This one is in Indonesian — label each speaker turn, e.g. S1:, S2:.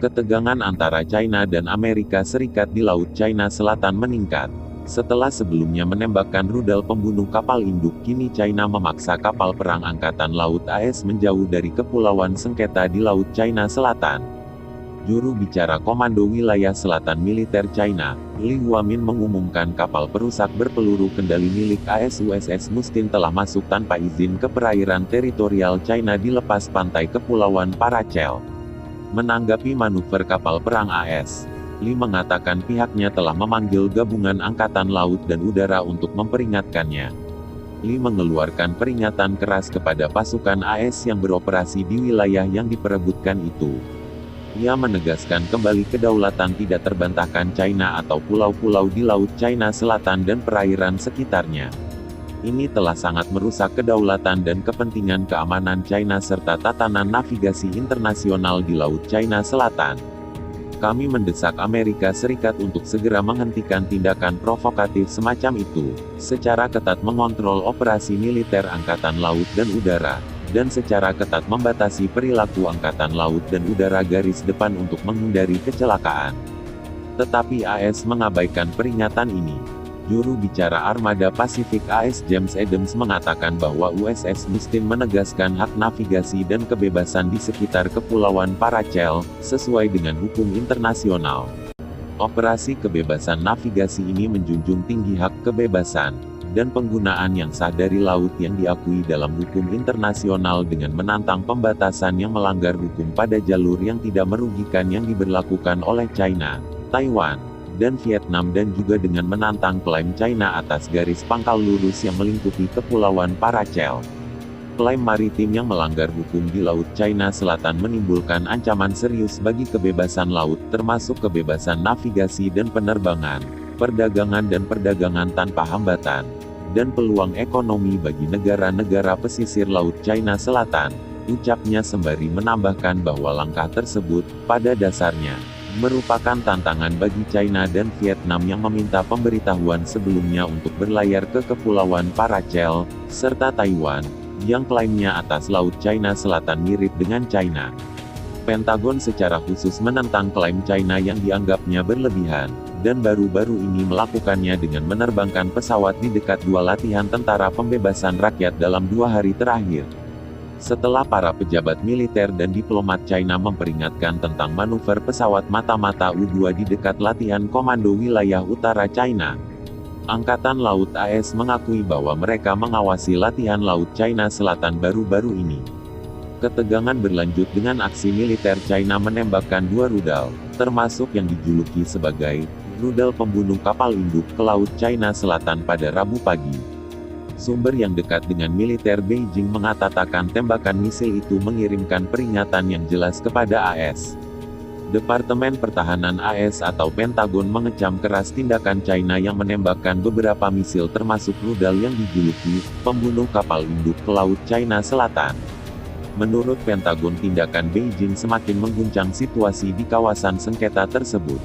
S1: Ketegangan antara China dan Amerika Serikat di Laut China Selatan meningkat. Setelah sebelumnya menembakkan rudal pembunuh kapal induk, kini China memaksa kapal perang Angkatan Laut AS menjauh dari kepulauan sengketa di Laut China Selatan. Juru bicara Komando Wilayah Selatan Militer China, Li Huamin mengumumkan kapal perusak berpeluru kendali milik AS USS Mustin telah masuk tanpa izin ke perairan teritorial China di lepas pantai Kepulauan Paracel. Menanggapi manuver kapal perang AS, Li mengatakan pihaknya telah memanggil gabungan Angkatan Laut dan Udara untuk memperingatkannya. Li mengeluarkan peringatan keras kepada pasukan AS yang beroperasi di wilayah yang diperebutkan itu. Ia menegaskan kembali kedaulatan tidak terbantahkan China atau pulau-pulau di Laut China Selatan dan perairan sekitarnya. Ini telah sangat merusak kedaulatan dan kepentingan keamanan China serta tatanan navigasi internasional di Laut China Selatan. Kami mendesak Amerika Serikat untuk segera menghentikan tindakan provokatif semacam itu, secara ketat mengontrol operasi militer Angkatan Laut dan Udara, dan secara ketat membatasi perilaku Angkatan Laut dan Udara garis depan untuk menghindari kecelakaan. Tetapi AS mengabaikan peringatan ini. Juru bicara Armada Pasifik AS James Adams mengatakan bahwa USS Mustin menegaskan hak navigasi dan kebebasan di sekitar Kepulauan Paracel, sesuai dengan hukum internasional. Operasi kebebasan navigasi ini menjunjung tinggi hak kebebasan dan penggunaan yang sah dari laut yang diakui dalam hukum internasional dengan menantang pembatasan yang melanggar hukum pada jalur yang tidak merugikan yang diberlakukan oleh China, Taiwan, dan Vietnam dan juga dengan menantang klaim China atas garis pangkal lurus yang melingkupi Kepulauan Paracel. Klaim maritim yang melanggar hukum di Laut China Selatan menimbulkan ancaman serius bagi kebebasan laut, termasuk kebebasan navigasi dan penerbangan, perdagangan dan perdagangan tanpa hambatan, dan peluang ekonomi bagi negara-negara pesisir Laut China Selatan, ucapnya sembari menambahkan bahwa langkah tersebut, pada dasarnya, merupakan tantangan bagi China dan Vietnam yang meminta pemberitahuan sebelumnya untuk berlayar ke Kepulauan Paracel, serta Taiwan, yang klaimnya atas Laut China Selatan mirip dengan China. Pentagon secara khusus menentang klaim China yang dianggapnya berlebihan, dan baru-baru ini melakukannya dengan menerbangkan pesawat di dekat dua latihan tentara pembebasan rakyat dalam 2 hari terakhir. Setelah para pejabat militer dan diplomat China memperingatkan tentang manuver pesawat mata-mata U-2 di dekat latihan Komando Wilayah Utara China, Angkatan Laut AS mengakui bahwa mereka mengawasi latihan Laut China Selatan baru-baru ini. Ketegangan berlanjut dengan aksi militer China menembakkan 2 rudal, termasuk yang dijuluki sebagai rudal pembunuh kapal induk ke Laut China Selatan pada Rabu pagi. Sumber yang dekat dengan militer Beijing mengatakan tembakan misil itu mengirimkan peringatan yang jelas kepada AS. Departemen Pertahanan AS atau Pentagon mengecam keras tindakan China yang menembakkan beberapa misil termasuk rudal yang dijuluki pembunuh kapal induk ke Laut China Selatan. Menurut Pentagon, tindakan Beijing semakin mengguncang situasi di kawasan sengketa tersebut.